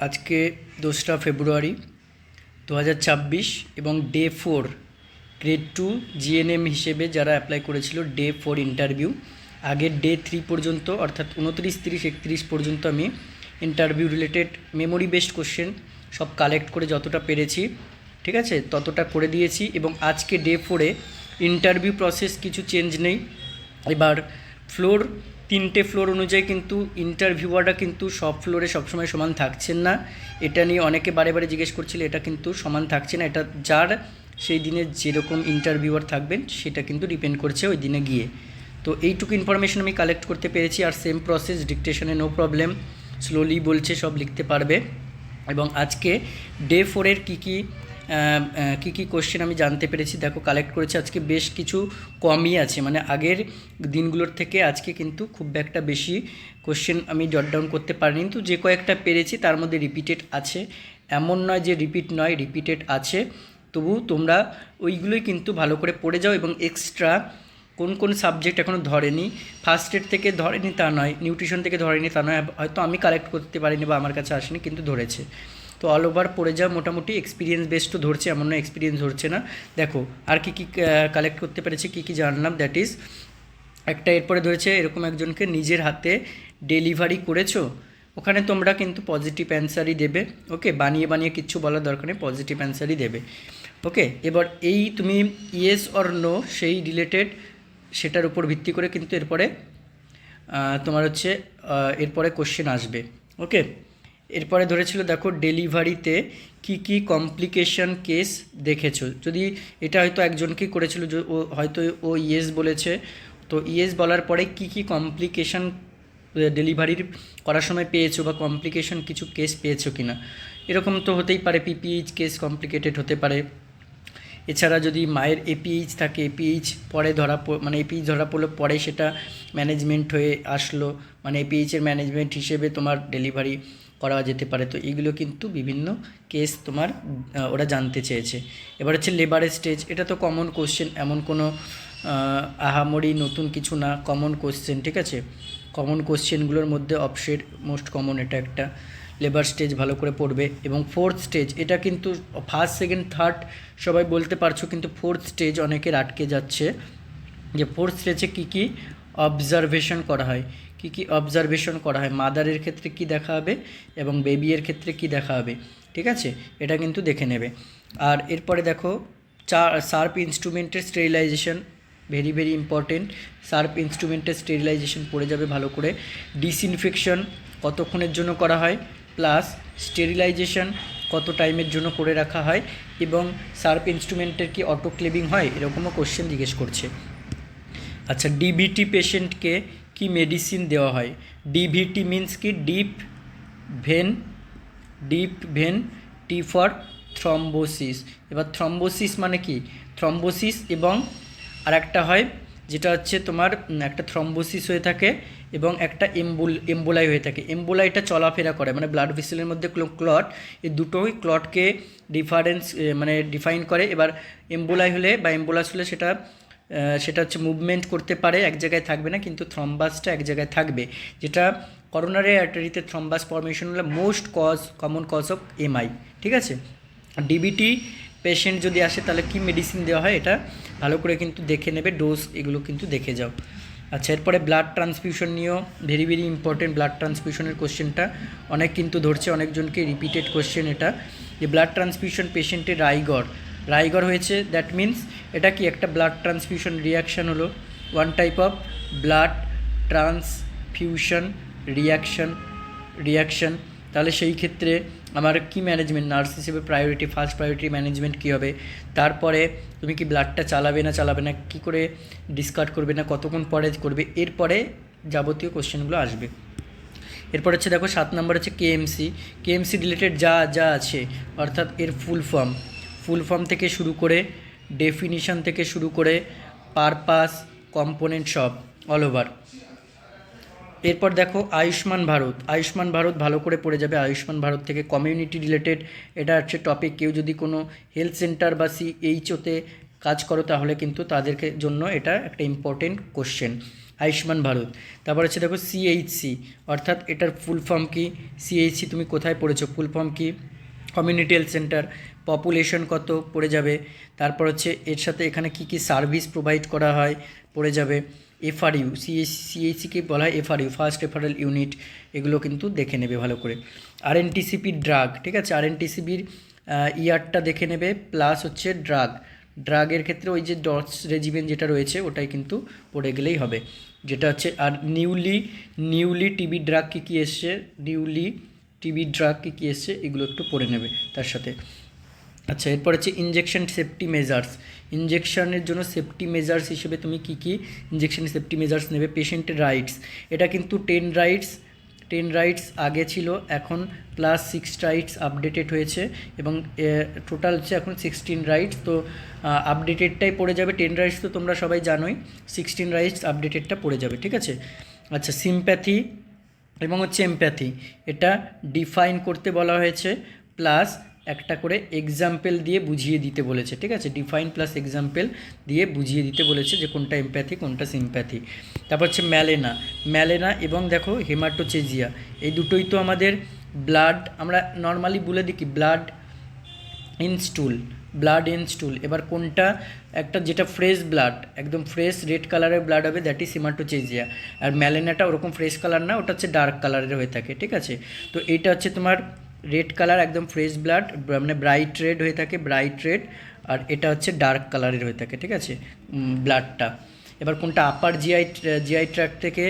আজকে 2রা ফেব্রুয়ারি 2024 এবং day 4 grade 2 GNM হিসেবে যারা অ্যাপ্লাই করেছিল ডে 4 ইন্টারভিউ। আগের ডে 3 পর্যন্ত অর্থাৎ 29, 30, 31 পর্যন্ত আমি interview related memory based question সব কালেক্ট করে যতটা পেরেছি, ঠিক আছে, ততটা করে দিয়েছি। এবং আজকে ডে 4-এ ইন্টারভিউ প্রসেস কিছু চেঞ্জ নেই। এবার ফ্লোর 3টে ফ্লোর অনুযায়ী কিন্তু ইন্টারভিউয়াররা কিন্তু সব ফ্লোরে সবসময় সমান থাকছেন না। এটা নিয়ে অনেকে বারে বারে জিজ্ঞেস করছিল, এটা কিন্তু সমান থাকছে না। এটা যার সেই দিনে যেরকম ইন্টারভিউয়ার থাকবেন সেটা কিন্তু ডিপেন্ড করছে ওই দিনে গিয়ে। তো এইটুকু ইনফরমেশন আমি কালেক্ট করতে পেরেছি। আর সেম প্রসেস, ডিকটেশনে নো প্রবলেম, স্লোলি বলছে, সব লিখতে পারবে। এবং আজকে ডে 4-এর কী কী কোশ্চেন আমি জানতে পেরেছি দেখো, কালেক্ট করেছি। আজকে বেশ কিছু কমই আছে, মানে আগের দিনগুলোর থেকে আজকে কিন্তু খুব একটা বেশি কোশ্চেন আমি জট ডাউন করতে পারিনি, কিন্তু যে কয়েকটা পেরেছি তার মধ্যে রিপিটেড আছে। এমন নয় যে রিপিট নয়, রিপিটেড আছে। তবু তোমরা ওইগুলোই কিন্তু ভালো করে পড়ে যাও। এবং এক্সট্রা কোন কোন সাবজেক্ট এখনও ধরেনি, ফার্স্ট এড থেকে ধরেনি তা নয়, নিউট্রিশন থেকে ধরেনি তা নয়, হয়তো আমি কালেক্ট করতে পারিনি বা আমার কাছে আসেনি, কিন্তু ধরেছে। তো অল ওভার পড়ে যাও। মোটামুটি এক্সপিরিয়েন্স বেস্ট তো ধরছে, এমন না এক্সপিরিয়েন্স ধরছে না। দেখো আর কী কালেক্ট করতে পেরেছি, কী জানলাম। দ্যাট ইজ একটা এরপরে ধরেছে এরকম একজনকে নিজের হাতে ডেলিভারি করেছো, ওখানে তোমরা কিন্তু পজিটিভ অ্যান্সারই দেবে। ওকে, বানিয়ে বানিয়ে কিচ্ছু বলার দরকার নেই, পজিটিভ অ্যান্সারই দেবে। ওকে, এবার এই তুমি ইয়েস অর নো সেই রিলেটেড সেটার উপর ভিত্তি করে কিন্তু এরপরে তোমার হচ্ছে এরপরে কোশ্চেন আসবে। ওকে, এরপরে ধরেছিল দেখো ডেলিভারিতে কি কমপ্লিকেশন কেস দেখেছো। যদি এটা হয়তো একজনকেই করেছিল, হয়তো ও ইয়েস বলেছে, তো ইয়েস বলার পরে কি কমপ্লিকেশন ডেলিভারির করার সময় পেয়েছো বা কমপ্লিকেশন কিছু কেস পেয়েছো কি না, এরকম তো হতেই পারে। পিপিএইচ কেস কমপ্লিকেটেড হতে পারে। এছাড়া যদি মায়ের এপিএইচ থাকে, এপিএইচ পরে মানে এপিএইচ ধরা পড়লো, পরে সেটা ম্যানেজমেন্ট হয়ে আসলো, মানে এপিএইচের ম্যানেজমেন্ট হিসেবে তোমার ডেলিভারি করা যেতে পারে। তো এইগুলো কিন্তু বিভিন্ন কেস তোমার ওরা জানতে চেয়েছে। এবার হচ্ছে লেবারের স্টেজ, এটা তো কমন কোশ্চেন, এমন কোনো আহামরি নতুন কিছু না, কমন কোশ্চেন, ঠিক আছে। কমন কোশ্চেনগুলোর মধ্যে অপশন মোস্ট কমন এটা একটা। লেবার স্টেজ ভালো করে পড়বে। এবং ফোর্থ স্টেজ, এটা কিন্তু ফার্স্ট, সেকেন্ড, থার্ড সবাই বলতে পারছো, কিন্তু ফোর্থ স্টেজ অনেকের আটকে যাচ্ছে। যে ফোর্থ স্টেজে কী অবজারভেশন করা হয়, কী অবজারভেশন করা হয়, মাদারের ক্ষেত্রে কি দেখা হবে এবং বেবিয়ের ক্ষেত্রে কি দেখা হবে, ঠিক আছে, এটা কিন্তু দেখে নেবে। আর এরপরে দেখো শার্প ইনস্ট্রুমেন্টের sterilisation, very very important. Sharp ইনস্ট্রুমেন্টের স্টেরিলাইজেশন পড়ে যাবে ভালো করে। ডিসইনফেকশন কতক্ষণের জন্য করা হয়, প্লাস স্টেরিলাইজেশন কত টাইমের জন্য করে রাখা হয়, এবং শার্প ইনস্ট্রুমেন্টের কি অটোক্লেভিং হয়, এরকমও কোশ্চেন জিজ্ঞেস করছে। আচ্ছা, ডিভিটি পেশেন্টকে কি মেডিসিন দেওয়া হয়। ডিভিটি মিন্স কি deep vein, T for thrombosis. এবার থ্রম্বোসিস মানে কি, থ্রম্বোসিস এবং আরেকটা হয় যেটা হচ্ছে তোমার একটা থ্রম্বোসিস হয়ে থাকে এবং একটা এম্বোলাই হয়ে থাকে। এম্বোলাইটা চলাফেরা করে, মানে ব্লাড ভেসেলের মধ্যে ক্লট, এই দুটোই ক্লটকে ডিফাইন করে। এবার এম্বোলাই হলে বা এম্বোলাস হলে সেটা হচ্ছে মুভমেন্ট করতে পারে, এক জায়গায় থাকবে না, কিন্তু থ্রম্বাসটা এক জায়গায় থাকবে, যেটা করোনারি আর্টারিতে থ্রম্বাস ফর্মেশন হলে কমন কজ অফ এমআই, ঠিক আছে। ডিবিটি পেশেন্ট যদি আসে তাহলে কি মেডিসিন দেওয়া হয়, এটা ভালো করে কিন্তু দেখে নেবে, ডোজ এগুলো কিন্তু দেখে যাও। আচ্ছা, এরপরে ব্লাড ট্রান্সফিউশন নিয়েও ভেরি ভেরি ইম্পর্টেন্ট। ব্লাড ট্রান্সফিউশনের কোশ্চেনটা অনেক কিন্তু ধরছে, অনেকজনকে রিপিটেড কোশ্চেন এটা, যে ব্লাড ট্রান্সফিউশন পেশেন্টের রাইগর হয়েছে। দ্যাট মিন্স এটা কি একটা ব্লাড ট্রান্সফিউশন রিয়াকশান হলো, one type of blood transfusion reaction. তাহলে সেই ক্ষেত্রে আমার কি ম্যানেজমেন্ট, নার্স হিসেবে ফার্স্ট প্রায়োরিটি ম্যানেজমেন্ট কী হবে, তারপরে তুমি কি ব্লাডটা চালাবে না, কী করে ডিসকার্ড করবে না, কতক্ষণ পরে করবে, এরপরে যাবতীয় কোশ্চেনগুলো আসবে। এরপর হচ্ছে দেখো 7 নম্বর হচ্ছে কেএমসি রিলেটেড যা আছে, অর্থাৎ এর ফুল ফর্ম থেকে শুরু করে, ডেফিনিশন থেকে শুরু করে, পারপাস, কম্পোনেন্ট, সব অল ওভার। এরপর দেখো আয়ুষ্মান ভারত ভালো করে পড়ে যাবে। আয়ুষ্মান ভারত থেকে কমিউনিটি রিলেটেড এটা হচ্ছে টপিক। কেউ যদি কোনো হেলথ সেন্টার বা সিএইচওতে কাজ করো তাহলে কিন্তু তাদেরকে জন্য এটা একটা ইম্পর্টেন্ট কোশ্চেন। আয়ুষ্মান ভারত। তারপর হচ্ছে দেখো সিএইচসি, অর্থাৎ এটার ফুল ফর্ম কি, সিএইচসি তুমি কোথায় পড়েছো, ফুল ফর্ম কি, কমিউনিটি হেলথ সেন্টার, পপুলেশন কত পড়ে যাবে। তারপর হচ্ছে এর সাথে এখানে কি কি সার্ভিস প্রোভাইড করা হয় পড়ে যাবে। এফআরইউ, সিএইচসিকে বলা হয় এফআরইউ, ফার্স্ট রেফারেল ইউনিট, এগুলো কিন্তু দেখে নেবে ভালো করে। আরএনটিসিপি ড্রাগ, ঠিক আছে, আরএনটিসিপির ইয়ারটা দেখে নেবে, প্লাস হচ্ছে ড্রাগের ক্ষেত্রে ওই যে ডটস রেজিমেন্ট যেটা রয়েছে ওটাই কিন্তু পড়ে গেলেই হবে, যেটা হচ্ছে। আর নিউলি টিবি ড্রাগ কী কী এসছে, নিউলি টিবি ড্রাগ কী কী এসছে এগুলো একটু পড়ে নেবে তার সাথে। আচ্ছা, এরপর হচ্ছে ইনজেকশন সেফটি মেজার্স, ইনজেকশনের জন্য সেফটি মেজার্স হিসেবে তুমি কী কী ইনজেকশন সেফটি মেজার্স নেবে। পেশেন্টের রাইটস, এটা কিন্তু 10 রাইটস আগে ছিল, এখন প্লাস 6 রাইটস আপডেটেড হয়েছে এবং টোটাল হচ্ছে এখন 16 রাইটস। তো আপডেটেডটাই পড়ে যাবে, 10 রাইটস তো তোমরা সবাই জানোই, 16 রাইটস আপডেটেডটা পড়ে যাবে, ঠিক আছে। আচ্ছা, সিম্প্যাথি এবং হচ্ছে এমপ্যাথি, এটা ডিফাইন করতে বলা হয়েছে, প্লাস একটা করে এক্সাম্পল দিয়ে বুঝিয়ে দিতে বলেছে, ঠিক আছে। ডিফাইন প্লাস এক্সাম্পল দিয়ে বুঝিয়ে দিতে বলেছে যে কোনটা এমপ্যাথি কোনটা সিম্প্যাথি। তারপর হচ্ছে ম্যালেনা এবং দেখো হেমাটোচেজিয়া, এই দুটোই তো আমাদের ব্লাড, আমরা নর্মালি বলে দিই কি ব্লাড ইন স্টুল। এবার কোনটা একটা যেটা ফ্রেশ ব্লাড, একদম ফ্রেশ রেড কালারের ব্লাড হবে, দ্যাট ইজ হেমাটোচেজিয়া। আর ম্যালেনাটা ওরকম ফ্রেশ কালার না, ওটা হচ্ছে ডার্ক কালারের হয়ে থাকে, ঠিক আছে। তো এইটা হচ্ছে তোমার রেড কালার, একদম ফ্রেশ ব্লাড, মানে ব্রাইট রেড হয়ে থাকে, ব্রাইট রেড। আর এটা হচ্ছে ডার্ক কালারের হয়ে থাকে, ঠিক আছে, ব্লাডটা। এবার কোনটা আপার জিআই ট্র্যাক্ট থেকে,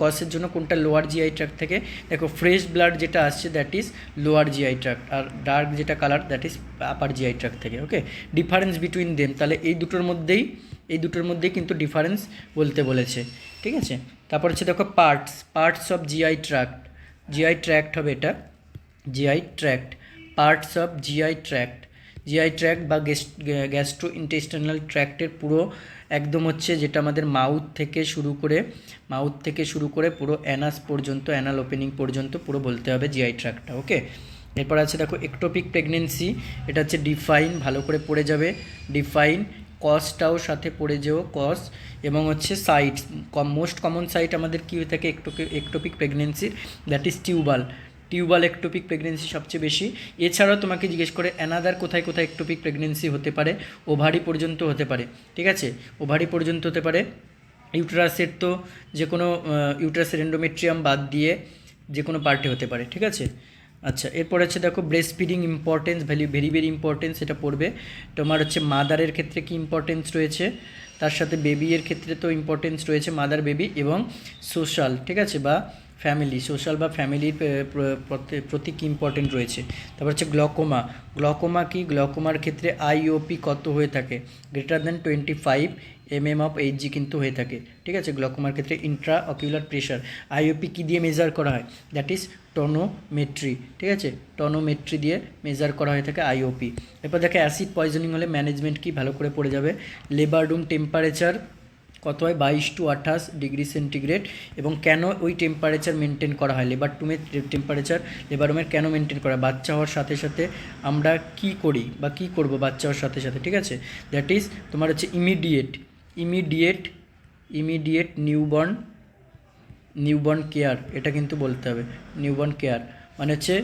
কসের জন্য কোনটা লোয়ার জিআই ট্র্যাক্ট থেকে। দেখো ফ্রেশ ব্লাড যেটা আসছে that is lower GI tract, আর ডার্ক যেটা colour that is upper GI tract থেকে। ওকে, ডিফারেন্স বিটুইন দেম, তাহলে এই দুটোর মধ্যেই কিন্তু ডিফারেন্স বলতে বলেছে, ঠিক আছে। তারপর হচ্ছে দেখো পার্টস অফ জিআই ট্র্যাক্ট হবে এটা, পার্টস অফ জিআই ট্র্যাক্ট বা গ্যাস্ট্রো ইন্টেস্টাইনাল ট্র্যাক্টের পুরো একদম হচ্ছে যেটা আমাদের মাউথ থেকে শুরু করে পুরো অ্যানাল ওপেনিং পর্যন্ত পুরো বলতে হবে জিআই ট্র্যাক্টটা। ওকে, এরপর আছে দেখো একটোপিক প্রেগনেন্সি, এটা হচ্ছে ডিফাইন, ভালো করে পড়ে যাবে ডিফাইন, কজটাও সাথে পড়ে যেও কজ, এবং হচ্ছে সাইটস, মোস্ট কমন সাইট আমাদের কী হয়ে থাকে একটোপিক প্রেগনেন্সির, that is tubal ectopic pregnancy সবচেয়ে বেশি। এছাড়াও তোমাকে জিজ্ঞেস করে অ্যানাদার কোথায় একটোপিক প্রেগনেন্সি হতে পারে, ওভারি পর্যন্ত হতে পারে, ঠিক আছে, ওভারি পর্যন্ত হতে পারে। ইউটেরাসের তো যে কোনো ইউটেরাসের এন্ডোমেট্রিয়াম বাদ দিয়ে যে কোনো পার্টে হতে পারে, ঠিক আছে। আচ্ছা, এরপর হচ্ছে দেখো breast feeding importance, very importance, এটা পড়বে। তোমার হচ্ছে মাদারের ক্ষেত্রে কি ইম্পর্টেন্স রয়েছে, তার সাথে বেবির ক্ষেত্রে তো ইম্পর্টেন্স রয়েছে, মাদার বেবি, এবং সোশ্যাল, ঠিক আছে, বা ফ্যামিলির প্রতি কী ইম্পর্টেন্ট রয়েছে। তারপর হচ্ছে গ্লকোমা কি, গ্লকোমার ক্ষেত্রে আইওপি কত হয়ে থাকে, greater than 25 mm of Hg কিন্তু হয়ে থাকে, ঠিক আছে। গ্লকোমার ক্ষেত্রে ইন্ট্রা অকিউলার প্রেশার, আইওপি কী দিয়ে মেজার করা হয়, দ্যাট ইজ টনোমেট্রি, ঠিক আছে, টনোমেট্রি দিয়ে মেজার করা হয়ে থাকে আইওপি। এরপর দেখে অ্যাসিড পয়জনিং হলে ম্যানেজমেন্ট কি, ভালো করে পড়ে যাবে। লেবার রুম টেম্পারেচার কত হয়, 22 to 28 ডিগ্রি সেন্টিগ্রেড, এবং কেন ওই টেম্পারেচার মেনটেন করা হয়, লেবার রুমের কেন মেনটেন করা হয়, বাচ্চা হওয়ার সাথে সাথে আমরা কি করি বা কী করবো বাচ্চা হওয়ার সাথে সাথে, ঠিক আছে। দ্যাট ইজ তোমার হচ্ছে ইমিডিয়েট নিউবর্ন কেয়ার, এটা কিন্তু বলতে হবে, নিউবর্ন কেয়ার মানে হচ্ছে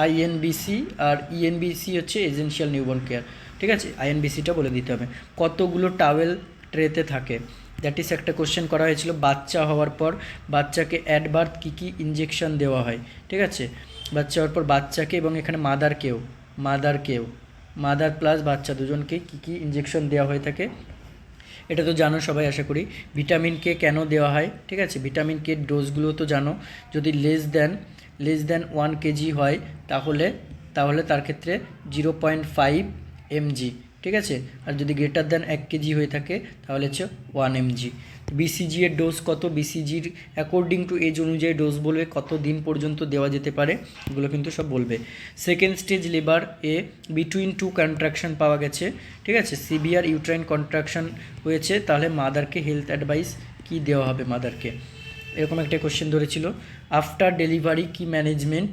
আইএনবিসি, আর ইএনবিসি হচ্ছে এসেনশিয়াল নিউবর্ন কেয়ার, ঠিক আছে, আইএনবিসিটা বলে দিতে হবে। কতগুলো টাওয়েল ট্রেতে থাকে, দ্যাট ইজ একটা কোশ্চেন করা হয়েছিল, বাচ্চা হওয়ার পর বাচ্চাকে অ্যাট বার্থ কী কী ইঞ্জেকশন দেওয়া হয়, ঠিক আছে, বাচ্চা হওয়ার পর বাচ্চাকে এবং এখানে মাদার প্লাস বাচ্চা দুজনকে কী কী ইঞ্জেকশন দেওয়া হয়ে থাকে, এটা তো জানো সবাই আশা করি। ভিটামিন কে কেন দেওয়া হয়, ঠিক আছে, ভিটামিন কে ডোজগুলো তো জানো, যদি লেস দ্যান 1 কেজি হয় তাহলে তার ক্ষেত্রে 0.5 mg, ঠিক আছে, আর যদি গ্রেটার দ্যান 1 কেজি হয়ে থাকে তাহলে হচ্ছে 1 mg। বিসিজি এর ডোজ কত, বিসিজির অ্যাকর্ডিং টু এজ অনুযায়ী ডোজ বলবে, কত দিন পর্যন্ত দেওয়া যেতে পারে এগুলো কিন্তু সব বলবে। সেকেন্ড স্টেজ লেবার এ বিটুইন 2 কন্ট্রাকশন পাওয়া গেছে, ঠিক আছে, সিভিয়ার ইউট্রাইন কন্ট্রাকশন হয়েছে, তাহলে মাদারকে হেলথ অ্যাডভাইস কী দেওয়া হবে মাদারকে, এরকম একটা কোশ্চেন ধরেছিল। আফটার ডেলিভারি কি ম্যানেজমেন্ট,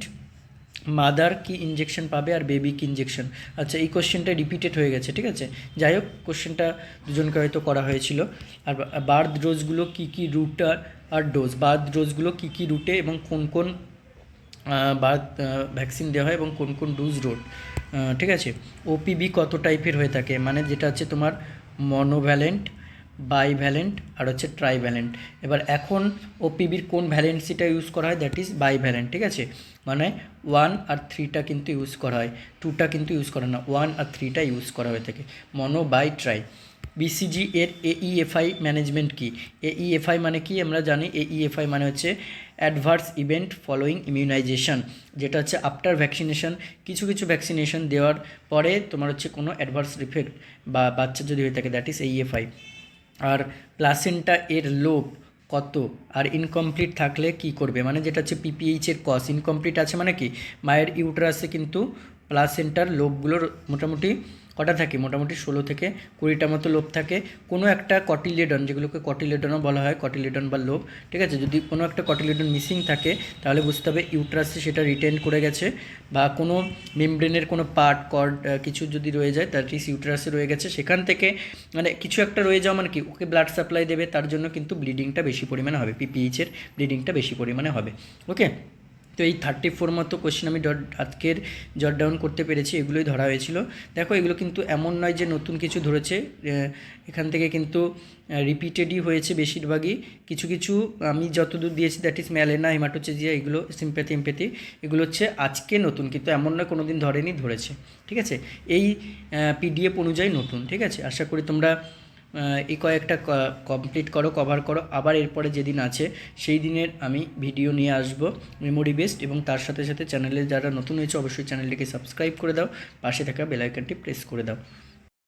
মাদার কি ইঞ্জেকশন পাবে আর বেবি কি ইঞ্জেকশন। আচ্ছা, এই কোশ্চেনটা রিপিটেড হয়ে গেছে, ঠিক আছে। যাই হোক, কোশ্চেনটা দুজনকে হয়তো করা হয়েছিল। আর বার্থ ডোজগুলো কী কী রুট আর ডোজ, বার্থ ডোজগুলো কী কী রুটে এবং কোন কোন বার্থ ভ্যাকসিন দেওয়া হয় এবং কোন কোন ডোজ রুট, ঠিক আছে। ওপিবি কত টাইপের হয়ে থাকে, মানে যেটা হচ্ছে তোমার মনোভ্যালেন্ট, বাইভ্যালেন্ট আর হচ্ছে ট্রাইভ্যালেন্ট। এবার এখন ওপিবির কোন ভ্যালেন্সিটা ইউজ করা হয়, দ্যাট ইজ বাইভ্যালেন্ট, ঠিক আছে। মানে 1 আর 3টা কিন্তু ইউজ করা হয়, 2টা কিন্তু ইউজ করা না, 1 আর 3টা ইউজ করা হয়ে থাকে, মনো বাই ট্রাই। বিসিজি এর এইএফআই ম্যানেজমেন্ট কি, এইএফআই মানে কি আমরা জানি, এইএফআই মানে হচ্ছে অ্যাডভার্স ইভেন্ট ফলোয়িং ইমিউনাইজেশন, যেটা হচ্ছে আফটার ভ্যাকসিনেশন, কিছু কিছু ভ্যাকসিনেশন দেওয়ার পরে তোমার হচ্ছে কোনো অ্যাডভার্স ইফেক্ট বা বাচ্চা যদি হয়ে থাকে, দ্যাট ইজ এইএফআই। আর প্লাসেন্টা এর লোব কত আর ইনকমপ্লিট থাকলে কি করবে, মানে যেটা হচ্ছে পিপিএইচের কজ, ইনকমপ্লিট আছে মানে কি মায়ের ইউট্রাসে কিন্তু প্লাসেন্টার লোবগুলোর মোটামুটি কটা থাকে, মোটামুটি 16 থেকে 20টা মতো লোব থাকে। কোনো একটা কটিলেডন, যেগুলোকে কটিলেডনও বলা হয়, কটিলেডন বা লোব, ঠিক আছে। যদি কোনো একটা কটিলেডন মিসিং থাকে তাহলে বুঝতে হবে ইউট্রাসে সেটা রিটেন করে গেছে, বা কোনো মেমব্রেনের কোনো পার্ট কর্ড কিছু যদি রয়ে যায় দ্যাট ইজ ইউট্রাসে রয়ে গেছে, সেখান থেকে মানে কিছু একটা রয়ে যাওয়া মানে কি ওকে ব্লাড সাপ্লাই দেবে, তার জন্য কিন্তু ব্লিডিংটা বেশি পরিমাণে হবে, পিপিএইচের ব্লিডিংটা বেশি পরিমাণে হবে। ওকে, তো এই 34 মতো কোশ্চেন আমি আজকের জট ডাউন করতে পেরেছি, এগুলোই ধরা হয়েছিল। দেখো, এগুলো কিন্তু এমন নয় যে নতুন কিছু ধরেছে, এখান থেকে কিন্তু রিপিটেডই হয়েছে বেশিরভাগই। কিছু কিছু আমি যতদূর দিয়েছি দ্যাট ইজ ম্যালেনা, হেমাটোচেজিয়া, এগুলো সিম্প্যাথি এগুলো হচ্ছে আজকে নতুন, কিন্তু এমন নয় কোনো দিন ধরেনি, ধরেছে, ঠিক আছে। এই পিডিএফ অনুযায়ী নতুন, ঠিক আছে। আশা করি তোমরা এই কয়েকটা কমপ্লিট করো, কভার করো। আবার এরপরে যেদিন আছে সেই দিনের আমি ভিডিও নিয়ে আসবো মেমোরি বেসড, এবং তার সাথে সাথে চ্যানেলে যারা নতুন হয়েছে অবশ্যই চ্যানেলটিকে সাবস্ক্রাইব করে দাও, পাশে থাকা বেল আইকনটি প্রেস করে দাও।